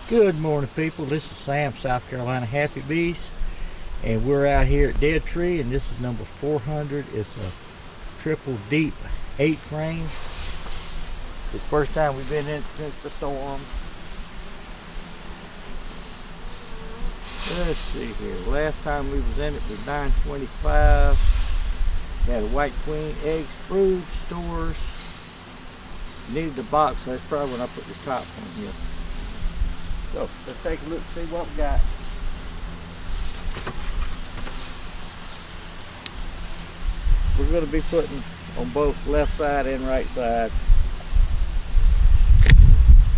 Good morning, people. This is Sam, South Carolina Happy Bees, and we're out here at Dead Tree, and this is number 400. It's a triple deep 8 frame. It's the first time we've been in since the storm. Let's see here. Last time we was in it was 925. Had a white queen, eggs, brood, stores. Needed the box, so that's probably when I put the top on here. So let's take a look and see what we got. We're going to be putting on both left side and right side.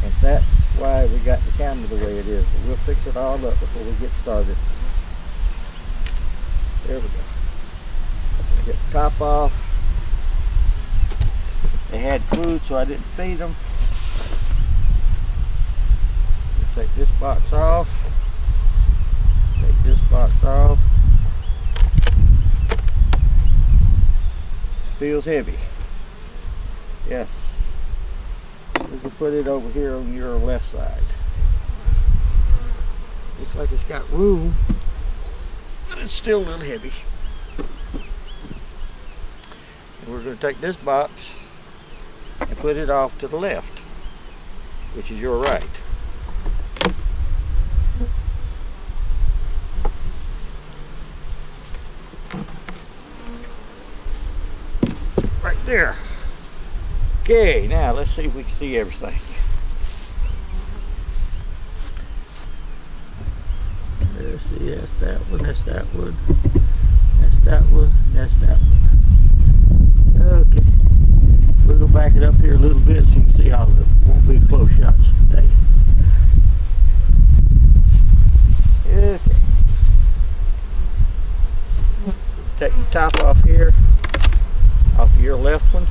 And that's why we got the camera the way it is. But we'll fix it all up before we get started. There we go. Get the top off. They had food, so I didn't feed them. Take this box off. Take this box off. Feels heavy. Yes. We can put it over here on your left side. Looks like it's got room, but it's still a little heavy. And we're going to take this box and put it off to the left, which is your right. Right there. Okay, now let's see if we can see everything. Let's see, that's that one, that's that one, that's that one, that's that one. Okay. We're going to back it up here a little bit so you can see all of it. Won't be close shots today. Okay. Take the top off here, off of your left one.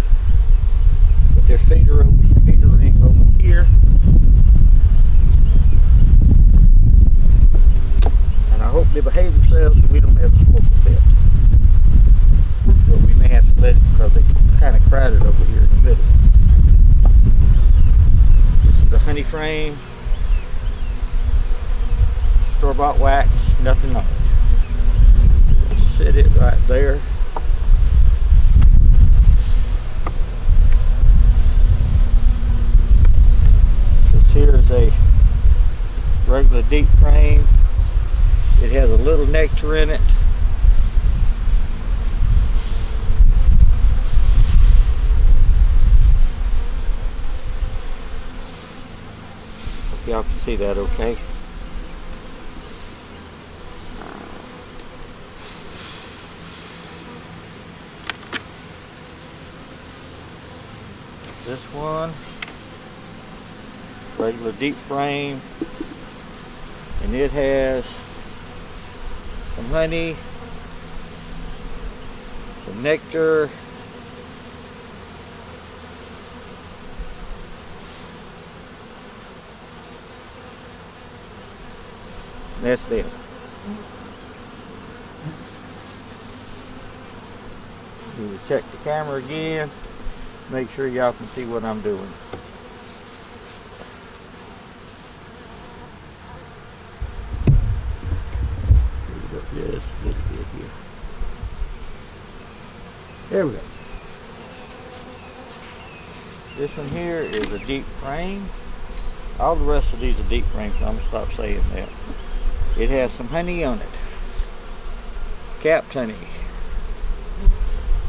Put their feeder ring over here. And I hope they behave themselves so we don't have to smoke a bit. But we may have to let it because they kind of crowded over here in the middle. This is the honey frame. Store-bought wax, nothing on it. Set it right there. This here is a regular deep frame. It has a little nectar in it. Hope y'all can see that okay. This one, regular deep frame, and it has some honey, some nectar, and that's them. Need to check the camera again. Make sure y'all can see what I'm doing. Just a little bit here. There we go. This one here is a deep frame. All the rest of these are deep frames, so I'm going to stop saying that. It has some honey on it. Capped honey.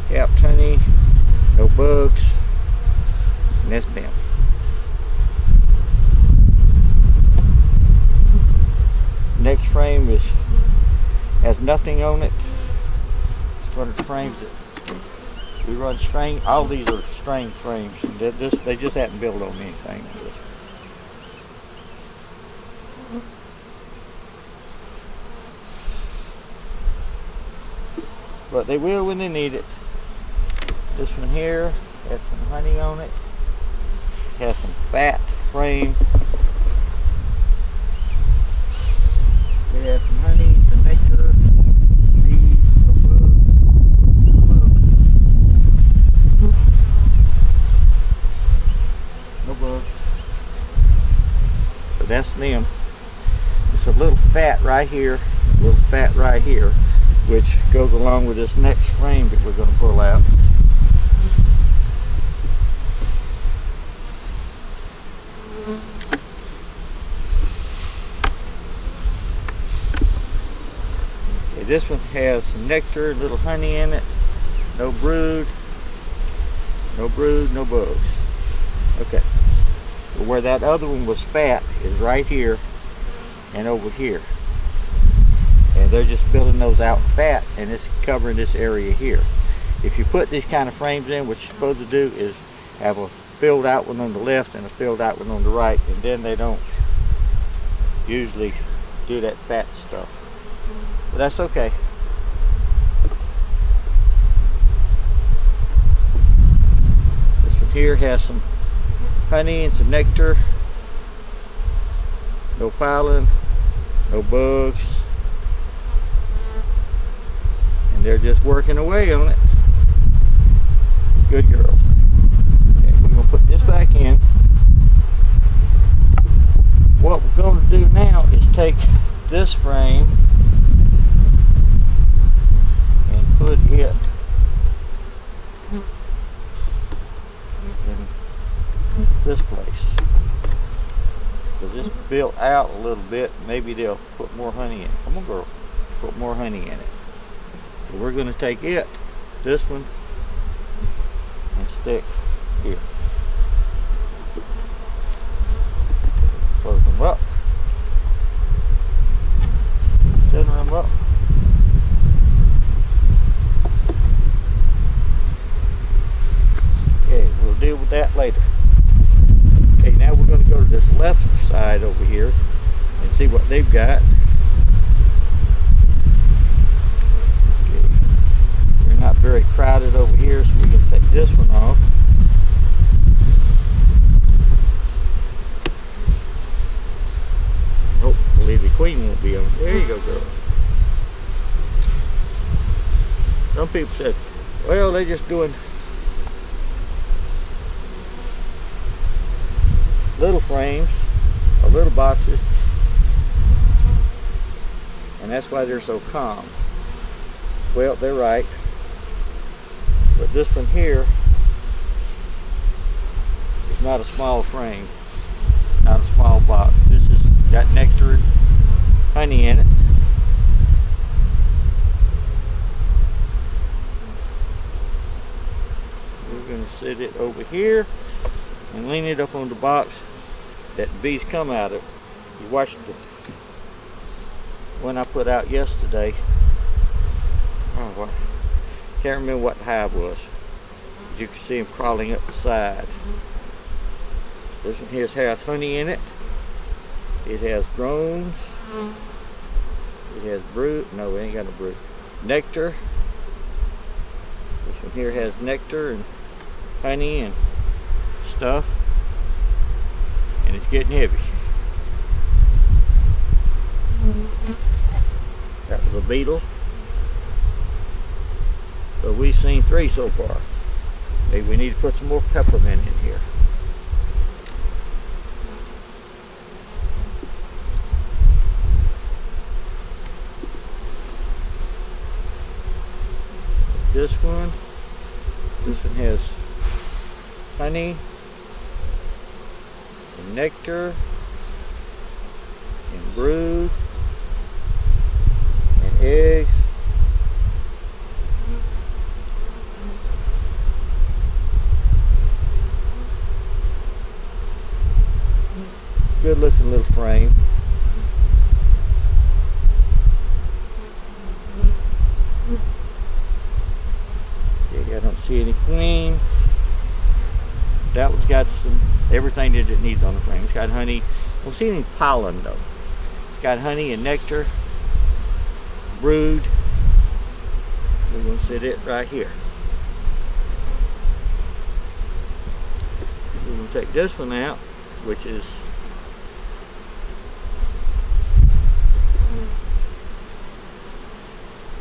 Capped honey. No bugs. And that's them. Next frame has nothing on it. It's one of the frames that we run string. All these are string frames. They just haven't built on anything. But they will when they need it. This one here has some honey on it. It has some fat frame. It has some honey, some nectar, bees, no bugs. No bugs. So that's them. It's a little fat right here, a little fat right here, which goes along with this next frame that we're going to pull out. Okay, this one has some nectar, little honey in it, no brood, no bugs. Okay, but where that other one was fat is right here and over here. And they're just building those out fat, and it's covering this area here. If you put these kind of frames in, what you're supposed to do is have a filled out one on the left and a filled out one on the right, and then they don't usually do that fat stuff. But that's okay. This one here has some honey and some nectar. No pollen, no bugs. And they're just working away on it. Good girls. Okay, we're going to put this back in. What we're going to do now is take this frame and put it in this place. Because this built out a little bit, maybe they'll put more honey in it. Come on, girl. Put more honey in it. So we're going to take it, this one, and stick here. Close them up. Center them up. Okay, we'll deal with that later. Okay, now we're going to go to this left side over here and see what they've got. Okay. We're not very crowded over here, so we can take this one off. Hopefully the queen won't be on. There you go, girl. Some people said, well, they're just doing little frames or little boxes, and that's why they're so calm. Well, they're right, but this one here is not a small frame, not a small box. This has got nectar and honey in it. We're going to sit it over here and lean it up on the box that the bees come out of. You watched the one I put out yesterday. Oh, well, can't remember what the hive was. You can see them crawling up the side. This one here has honey in it. It has drones. It has brood. No, it ain't got no brood. Nectar. This one here has nectar and honey and stuff. And it's getting heavy. That was a beetle. So we've seen 3 so far. Maybe we need to put some more peppermint in here. This one has honey and nectar and brood and eggs. Good looking little frame. Okay, I don't see any queen. That one's got everything that it needs on the frame. It's got honey. I don't see any pollen though. It's got honey and nectar, brood. We're going to sit it right here. We're going to take this one out, which is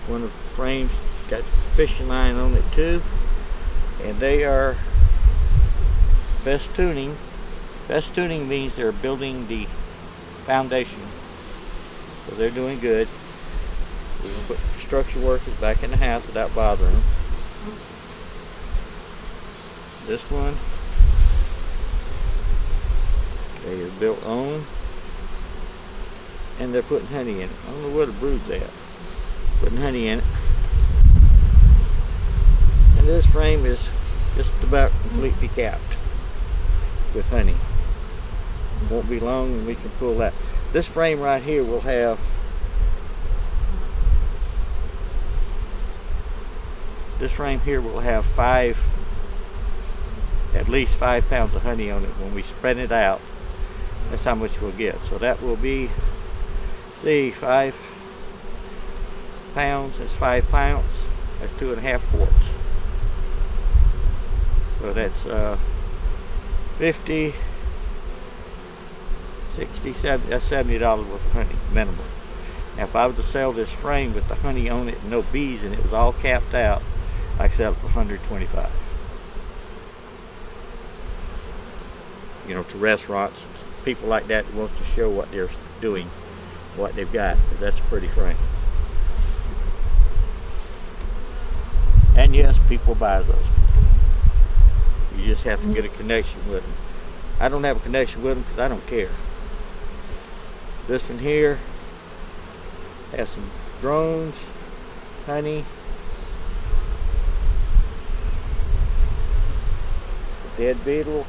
one of the frames. Got fishing line on it too, and they are festooning. Festooning means they're building the foundation so they're doing good. We're going to put construction workers back in the house without bothering them. This one, they are built on, and they're putting honey in it. I don't know where the brood's at. Putting honey in it. And this frame is just about completely capped with honey. Won't be long and we can pull that. This frame right here will have at least 5 pounds of honey on it. When we spread it out, that's how much we'll get. So that will be, see, 5 pounds, that's 5 pounds, that's 2.5 quarts. So that's 50, 60, 70, that's $70 worth of honey, minimum. Now if I was to sell this frame with the honey on it and no bees and it was all capped out, I could sell it for $125. You know, to restaurants, people like that wants to show what they're doing, what they've got. That's a pretty frame. And yes, people buy those. You just have to get a connection with them. I don't have a connection with them because I don't care. This one here has some drones, honey, a dead beetle,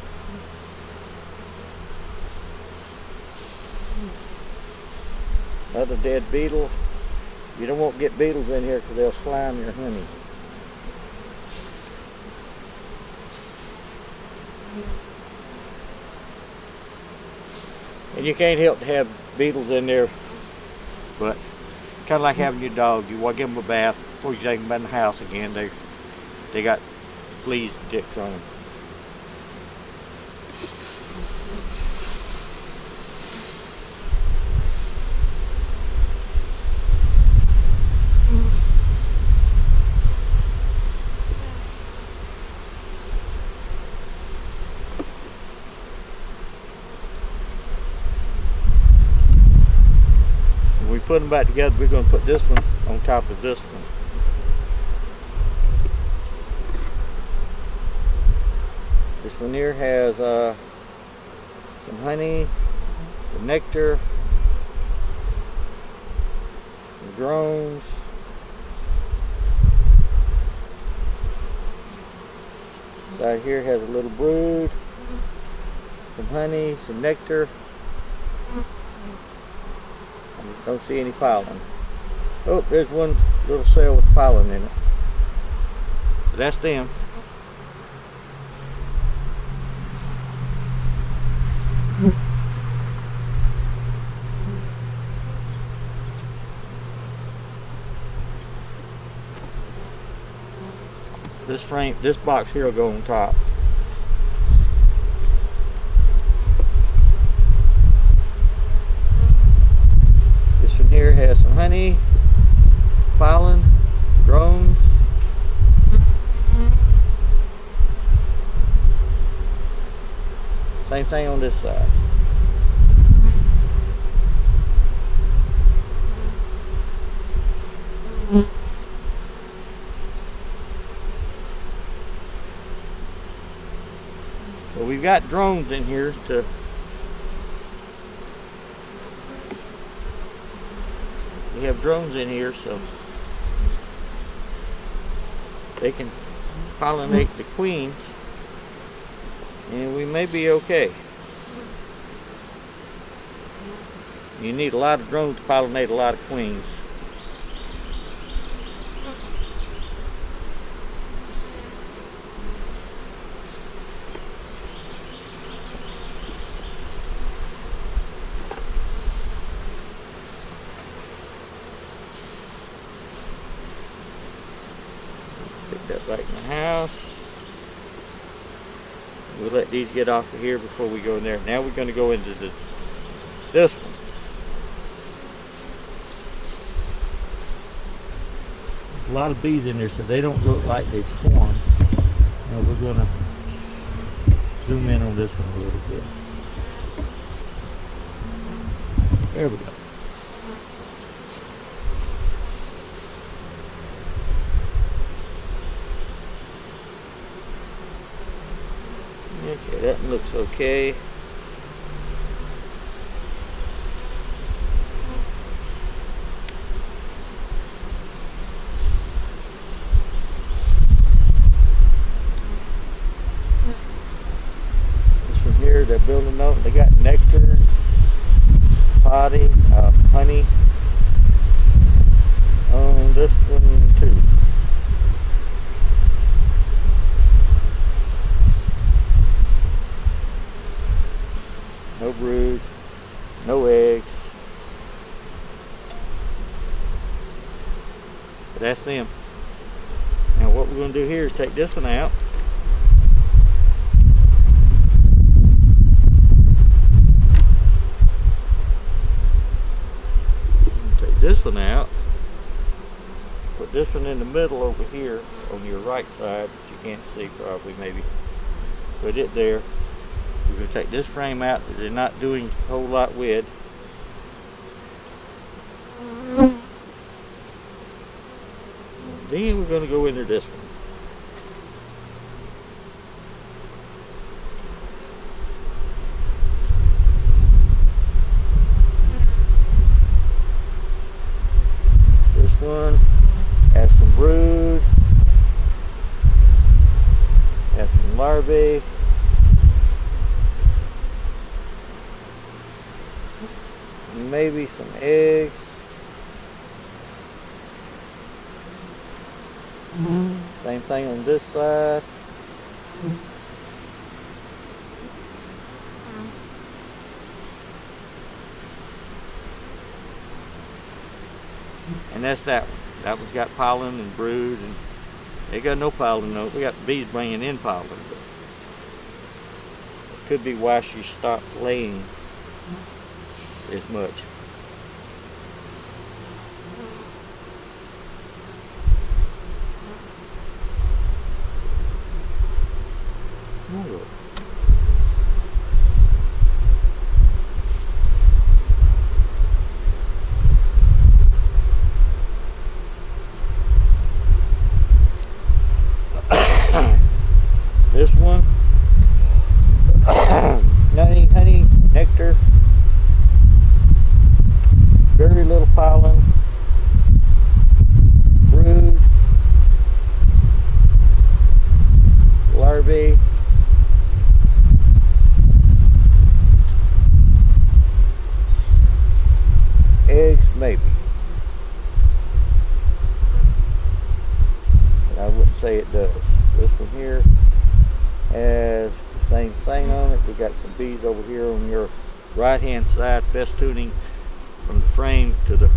another dead beetle. You don't want to get beetles in here because they'll slime your honey. And you can't help to have beetles in there, but kind of like having your dog. You want to give them a bath before you take them in the house again. They got fleas and ticks on them. When we put them back together, we're going to put this one on top of this one. This one here has some honey, some nectar, some drones, side here has a little brood, some honey, some nectar. I don't see any pollen. Oh, there's one little cell with pollen in it. So that's them. This frame, this box here will go on top. This one here has some honey, pollen, drones. Same thing on this side. So we've got drones in here to we have drones in here so they can pollinate the queens, and we may be okay. You need a lot of drones to pollinate a lot of queens. Put that back in the house. We'll let these get off of here before we go in there. Now we're going to go into this one. A lot of bees in there, so they don't look like they've swarmed. Now we're going to zoom in on this one a little bit. There we go. Okay, that one looks okay. This one here, they're building up. They got nectar, potty, honey on this one too. No brood, no eggs. But that's them. Now what we're going to do here is take this one out. Take this one out. Put this one in the middle over here on your right side, which you can't see probably, maybe. Put it there. We're going to take this frame out that they're not doing a whole lot with. Then we're going to go into this one. This one has some brood, has some larvae. Maybe some eggs. Same thing on this side. And that's that one. That one's got pollen and brood, and they got no pollen though. We got bees bringing in pollen, but it could be why she stopped laying as much. Oh, this one, honey, nectar, very little pollen, brood, larvae, eggs maybe. But I wouldn't say it does. This one here has the same thing on it. We got some bees over here on your right hand side festooning from the frame to the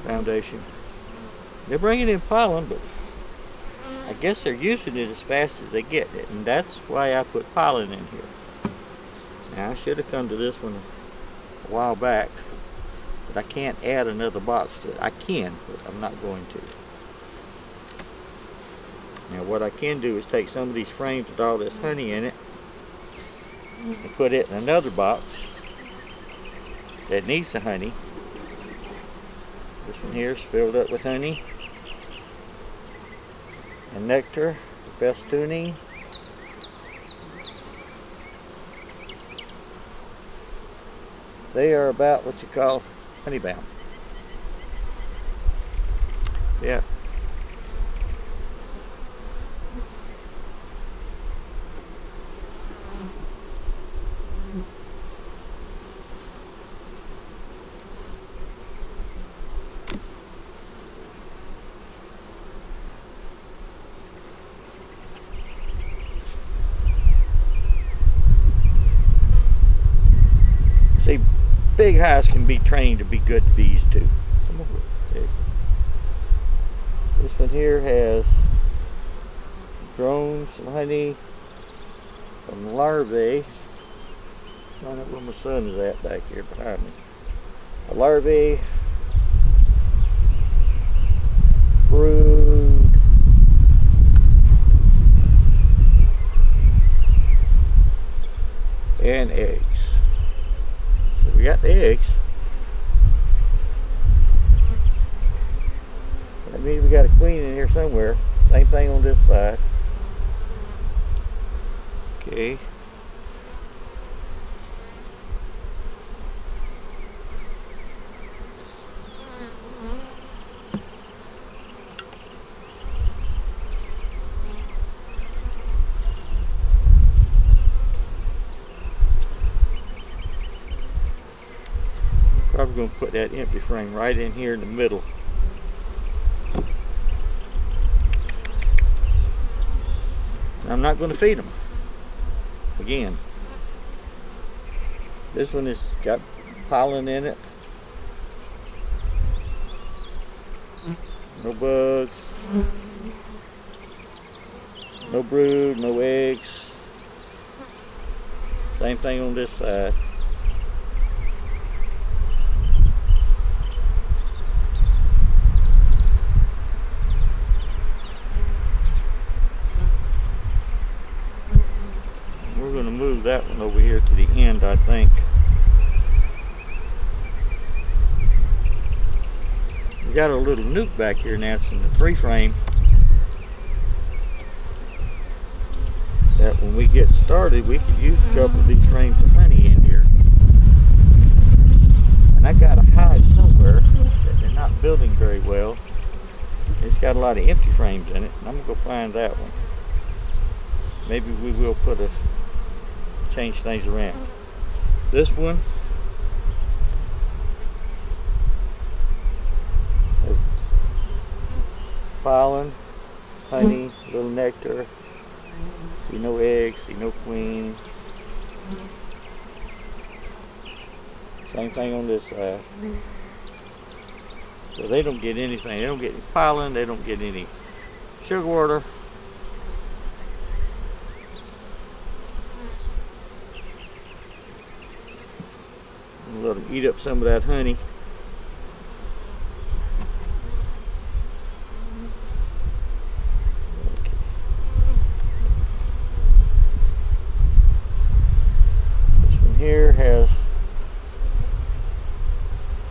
foundation. They're bringing in pollen, but I guess they're using it as fast as they get it, and that's why I put pollen in here. Now I should have come to this one a while back, but I can't add another box to it. I can, but I'm not going to. Now what I can do is take some of these frames with all this honey in it and put it in another box that needs the honey. This one here is filled up with honey and nectar, festooning. They are about what you call honey bound. Yeah. See, big hives can be trained to be good bees too. Come over. There you go. This one here has grown some honey from larvae. I don't know where my son is at back here behind me. A larvae, brood, and eggs. So we got the eggs. That means we got a queen in here somewhere. Same thing on this side. Okay. Probably going to put that empty frame right in here in the middle. I'm not going to feed them. Again, this one has got pollen in it. No bugs. No brood, no eggs. Same thing on this side. We're going to move that one over here to the end, I think. We got a little nook back here now. It's in the 3-frame. That when we get started, we could use a couple of these frames of honey in here. And I got a hive somewhere that they're not building very well. It's got a lot of empty frames in it, and I'm gonna go find that one. Maybe we will change things around. This one has pollen, honey, little nectar. See no eggs, see no queen. Same thing on this side. So they don't get anything. They don't get any pollen. They don't get any sugar water. And let them eat up some of that honey. Here has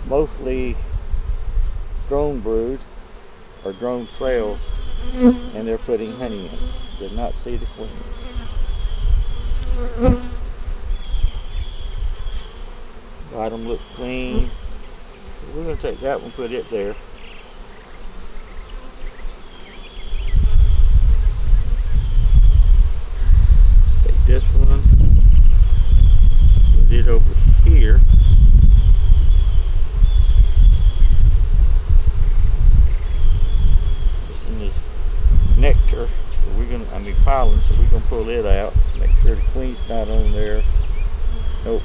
mostly drone brood or drone cells, and they're putting honey in. Did not see the queen. Bottom looks clean. We're going to take that one, put it there. Take this one. It over here. This one is nectar. So we're gonna, pollen. So we're gonna pull it out. Make sure the queen's not on there. Nope.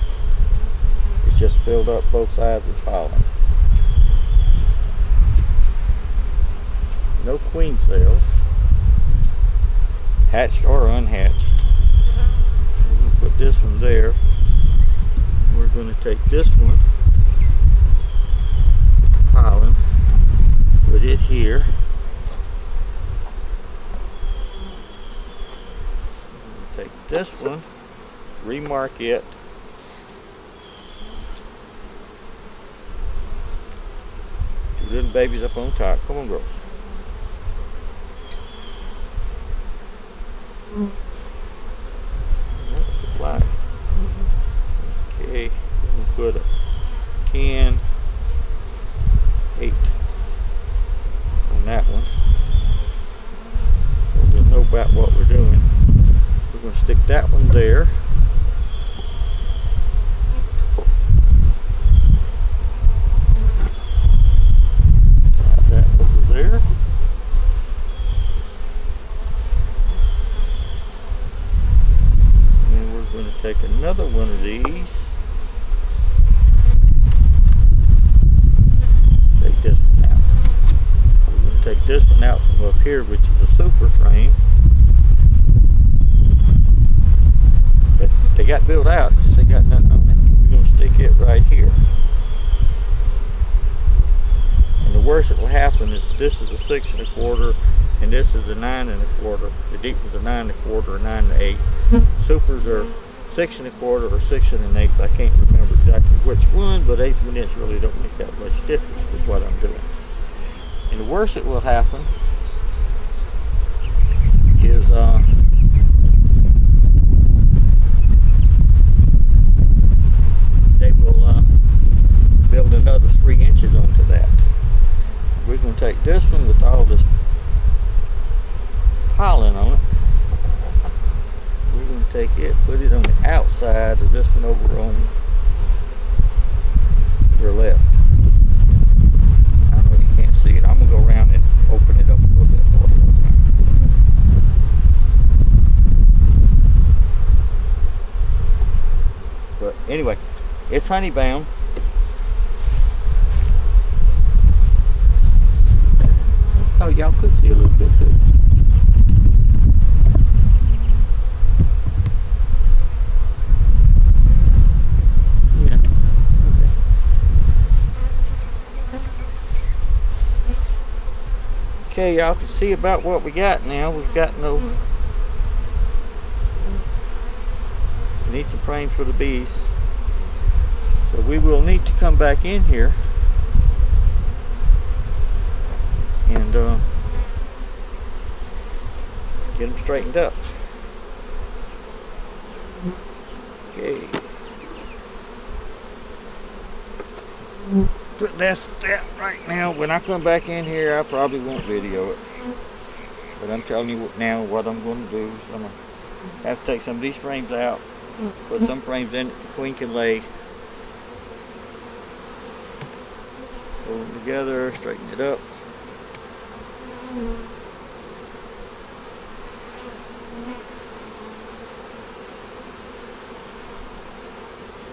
It's just filled up both sides with pollen. No queen cells, hatched or unhatched. We're gonna put this one there. We're going to take this one, pollen, put it here. Take this one, remark it. Two little babies up on top. Come on, girls. That's the flag. Okay, we'll put a 10, 8 on that one. So we'll know about what we're doing. We're going to stick that one there. Got that over there. And then we're going to take another one of these. Take this one out from up here, which is a super frame. But they got built out, they got nothing on it. We're going to stick it right here. And the worst that will happen is this is a 6 1/4 and this is a 9 1/4. The deep is a 9 1/4 or 9 1/8. Supers are 6 1/4 or 6 1/8. I can't remember exactly which one, but 1/8 minutes really don't make that much difference with what I'm doing. And the worst that will happen they will build another 3 inches onto that. We're going to take this one with all this piling on it. We're going to take it, put it on the outside of this one over on your left. I know you can't see it. I'm going to go around and open it up a little bit more. But anyway, it's honey bound. Oh, y'all could see a little bit too. Yeah. Okay, y'all can see about what we got now. We've got no. We need some frames for the bees. So we will need to come back in here and get them straightened up. Okay. But that's that right now. When I come back in here, I probably won't video it. But I'm telling you now what I'm going to do is I'm going to have to take some of these frames out, put some frames in it the queen can lay, pull them together, straighten it up.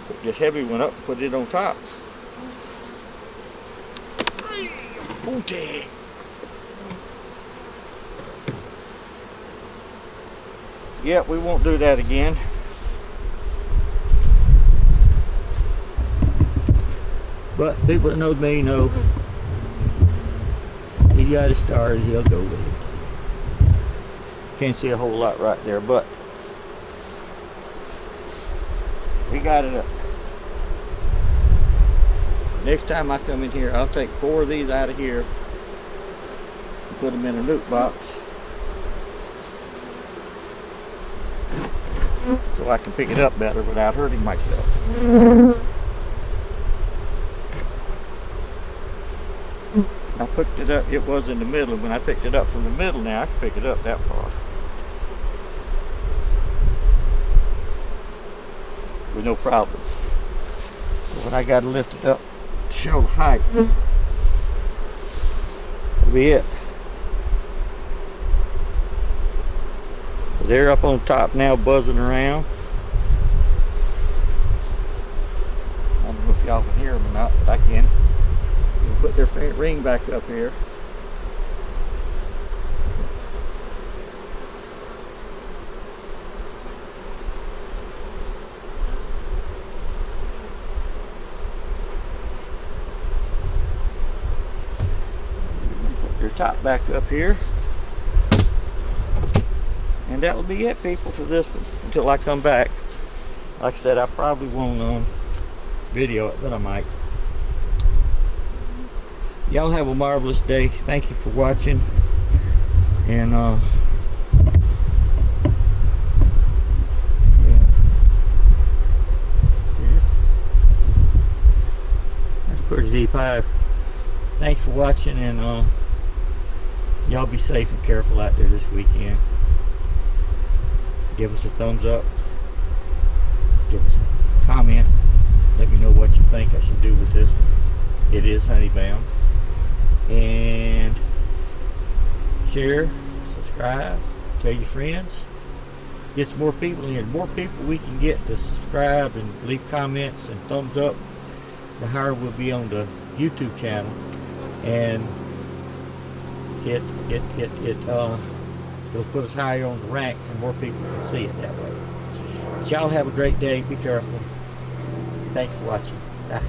Put this heavy one up, put it on top. Okay. Yeah, we won't do that again. But people that know me know he got a star, he'll go with it. Can't see a whole lot right there, but we got it up. Next time I come in here, I'll take 4 of these out of here and put them in a nuke box so I can pick it up better without hurting myself. I picked it up, it was in the middle. When I picked it up from the middle now, I can pick it up that far with no problem. But when I got to lift it up to show height, that'll be it. They're up on top now buzzing around. I don't know if y'all can hear them or not, but I can. Put their ring back up here. Put their top back up here. And that'll be it, people, for this one until I come back. Like I said, I probably won't video it, but I might. Y'all have a marvelous day. Thank you for watching. And yeah. That's pretty deep hive. Thanks for watching, and y'all be safe and careful out there this weekend. Give us a thumbs up. Give us a comment. Let me know what you think I should do with this one. It is honey bound. And share, subscribe, tell your friends, get some more people in here. The more people we can get to subscribe and leave comments and thumbs up, the higher we'll be on the YouTube channel, and it'll put us higher on the rank and more people can see it that way. But y'all have a great day. Be careful. Thanks for watching. Bye.